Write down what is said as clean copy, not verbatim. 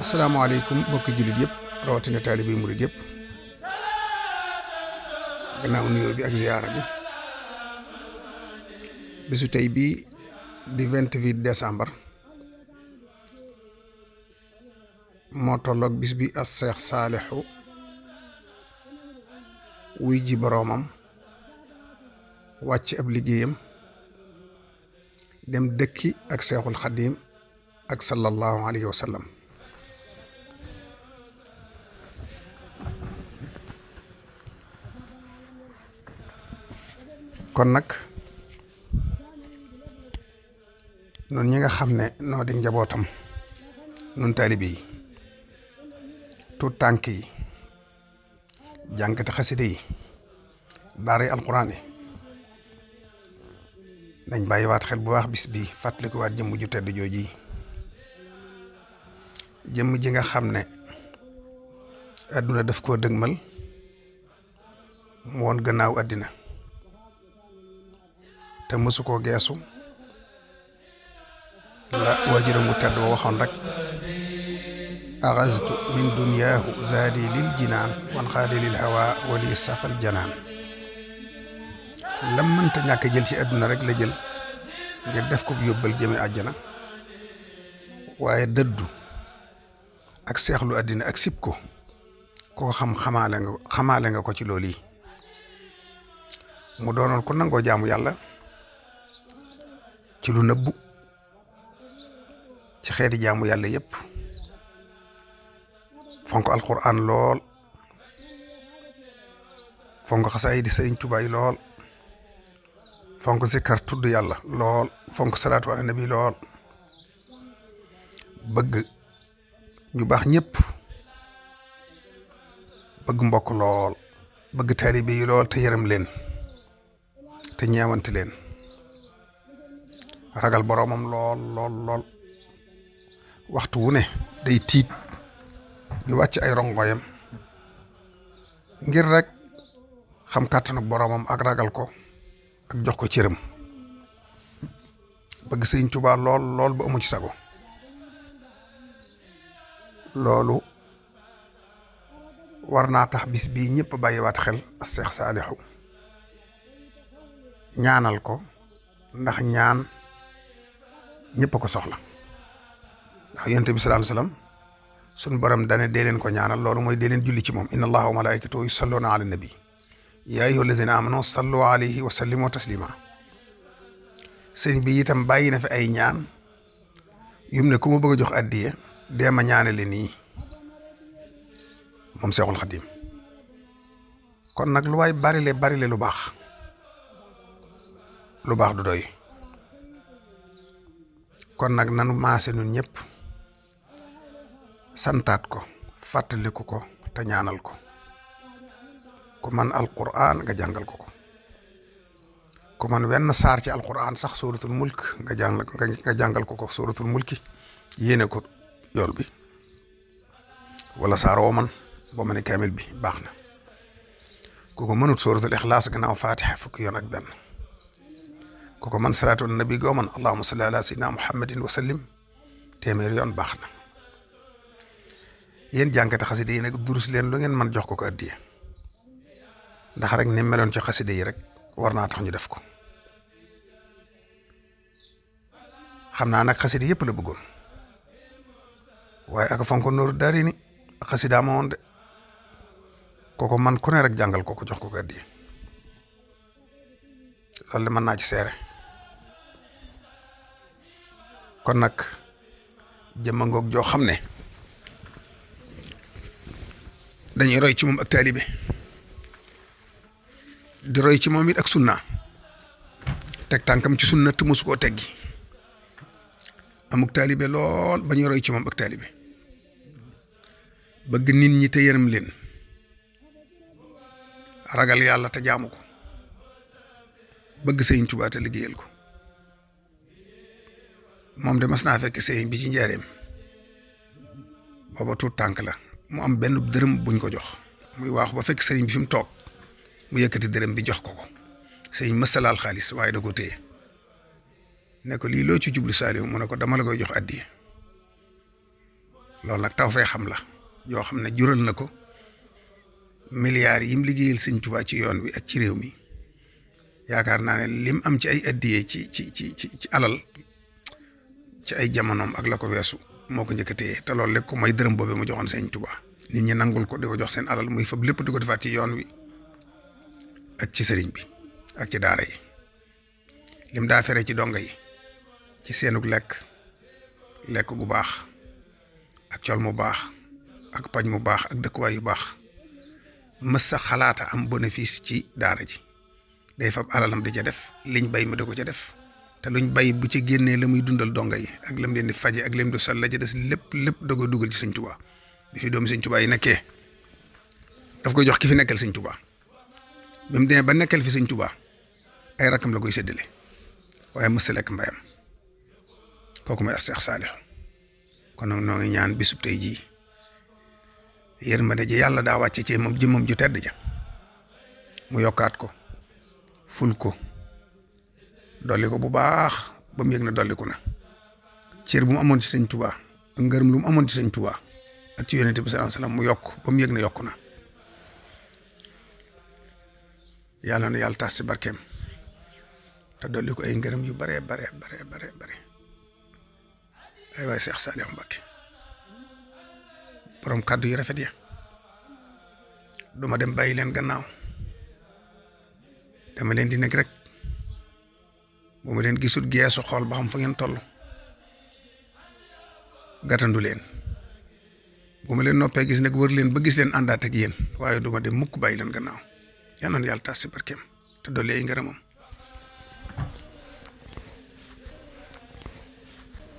asalaamaaleykum mbokki jullit yëpp rawatina taalibe yi murid yëpp gannaaw nuyoo bi ak ziyaara bi bisu tey bii di 28 décembre moo tolloog bis bi as Seex Saalixu wuy ji boroomam wàcc ab liggéeyam dem dëkki ak Seexul Xadiim ak sallallahu alayhi wa sallam kon nag noonu ñi nga xam ne noo di njabootam nun taalibe yi tuut tànk yi jànkati xaside yi daara alquran yi nañ bàyyiwaat xel bu baax bis bi fàttalikuwaat jëmm ju tedd jooji jëmm ji nga xam ne àdduna daf koo dëgmal mu woon gannaaw àddina te mësu koo geesu la waajuram mu tedd waxoon rek axastu min duniyaahu zaadi lil jinaan wan xaadi lil hawa wali safal janaan lam mënta ñàkk jël ci àdduna rek la jël ngir def ko yóbbal jëme àjjana waaye dëddu ak seexlu àddina ak sib ko koo xam xamaale nga ko ci loolu yi mu doonoon ko nangoo jaamu yàlla ci lu nëbbu ci xeeti jaamu yàlla yëpp fonk alquran lool fonk xasaay di Sëriñ Tuubaa yi lool fonk sikkar tudd yàlla lool fonk salaatu ala nabi lool bëgg ñu baax ñëpp bëgg mbokk lool bëgg taalibe yi lool te yërëm leen te ñeewanti leen ragal boroomam lool waxtu wu ne day tiit di wàcc ay rongoyam ngir rek xam kàttanu boroomam ak ragal ko ak jox ko cëram bëgg Sëriñ Tuubaa lool ba amu ci sago loolu war naa tax bis bii ñëpp bàyyiwaat xel as Seex Saalixu ñaanal ko ndax ñaan ñëpp a ko soxla ndax yonent bi sallallahu alayhi wasallam sunu borom dane dee leen ko ñaanal loolu mooy dee leen julli ci moom inna allaha wa malaikatahu yusalluna ala nabi ya ayyuha allazina amanu sallu alayhi wa sallimu taslima sëñ bi itam bàyyi na fi ay ñaan yum ne ku ma bëgg a jox addiya dee ma ñaanale nii moom Seexul Xadiim kon nag lu waay barile lu baax du doy kon nag nanu maase nun ñëpp santaat ko fàttaliku ko te ñaanal ko ku man alquran nga jàngal ko ku man wenn saar ci alquran sax suratul mulk nga jàngal ko suratul mulki yéene ko yool bi wala saar woo man boo ma ne kaamil bi baax na ku ko mënut suratul ixlaas gannaaw fatiha fukki yoon ak benn ku ko man salaatu nabi goo man allahumma salli ala sayyidina muhammadin wa sallim téeméer yoon baax na yéen jànkate xasida yi nag durus leen lu ngeen man jox ko addiya ndax rek ni meloon ci xasida yi rek war naa tax ñu def ko xam naa nag xasida yëpp la bëggoon waaye ak fonko nooru daari ni xasida ma woon de kooko man ku ne rek jàngal ko jox ko addiya loolu de mën naa ci seere kon nag jëmma ngoog joo xam ne dañuy roy ci moom ak taalibe di roy ci moom it ak sunna teg tànkam ci sunna te mosu koo teggi amuk taalibe lool ba ñuy roy ci moom ak taalibe bëgg nit ñi te yërëm leen ragal yàlla te jaamu ko bëgg Sëriñ Tuubaa te liggéeyal ko moom de mas naa fekk sëriñ bi ci njaareem booba tuut tànk la mu am benn dërëm buñ ko jox muy waaxu ba fekk sëriñ bi fi mu toog mu yëkkati dërëm bi jox ko ko sëñ mësalaal xaalis waaye da ko téye ne ko lii loo ci jublu Saliou mu ne ko dama la koy jox addiya loolu nag taw fee xam la yoo xam ne jural na ko milliards yi mu liggéeyal sëñ Tuubaa ci yoon wi ak ci réew mi yaakaar naa ne lim am ci ay addiye ci alal ci ay jamonoom ak la ko weesu moo ko njëkk a téye te loolu lépp ko mooy dërëm boobu mu joxoon sëñ Tuubaa nit ñi nangul ko di ko jox seen alal muy fab lépp di ko defaat ci yoon wi ak ci sëriñ bi ak ci daara yi lim daa fere ci donga yi ci seenug lekk gu baax ak col mu baax ak pañ mu baax ak dëkkuwaay yu baax mës sa xalaata am bénéfice ci daara ji day fab alalam di ca def liñ bay mu di ko ca def te luñ bay bu ci génnee la muy dundal donga yi ak lam leen di faje ak lam di sol la ca des lépp da koy dugal ci sëñ Tuubaa bi fi doomu sëñ Tuubaa yi nekkee daf koy jox ki fi nekkal sëñ Tuubaa bi mu demee ba nekkal fi sëñ Tuubaa ay rakkam la koy séddale waaye mës sa lekk mbayam kooku mooy Seex Saaliw kon nag noo ngi ñaan bisub tey jii yërmande ji yàlla daa wàcce ci moom jëmmam ju tedd ja mu yokkaat ko ful ko dolli ko bu baax ba mu yëg na dolliku na cër bu mu amoon ci sëñ Tuubaa ak ngërëm lu mu amoon ci sëñ Tuubaa ak ci yonent bi sallallahu alayhi wasallam mu yokk ba mu yëg na yokku na yàlla na yàlla taas ci barkeem te dolli ko ay ngërëm yu bare ay waay Seex Saaliw Mbàkke borom kàddu yu rafet ya duma dem bàyyi leen gannaaw dama leen di nekk rek bu ma leen gisul geesu xool ba xam fa ngeen toll gàttandu leen bu ma leen noppee gis nag wër leen ba gis leen àndaat ak yéen waaye duma dem mukk bàyyi leen gannaaw yal na yàlla taas ci barkeem te dolli ay ngërëmam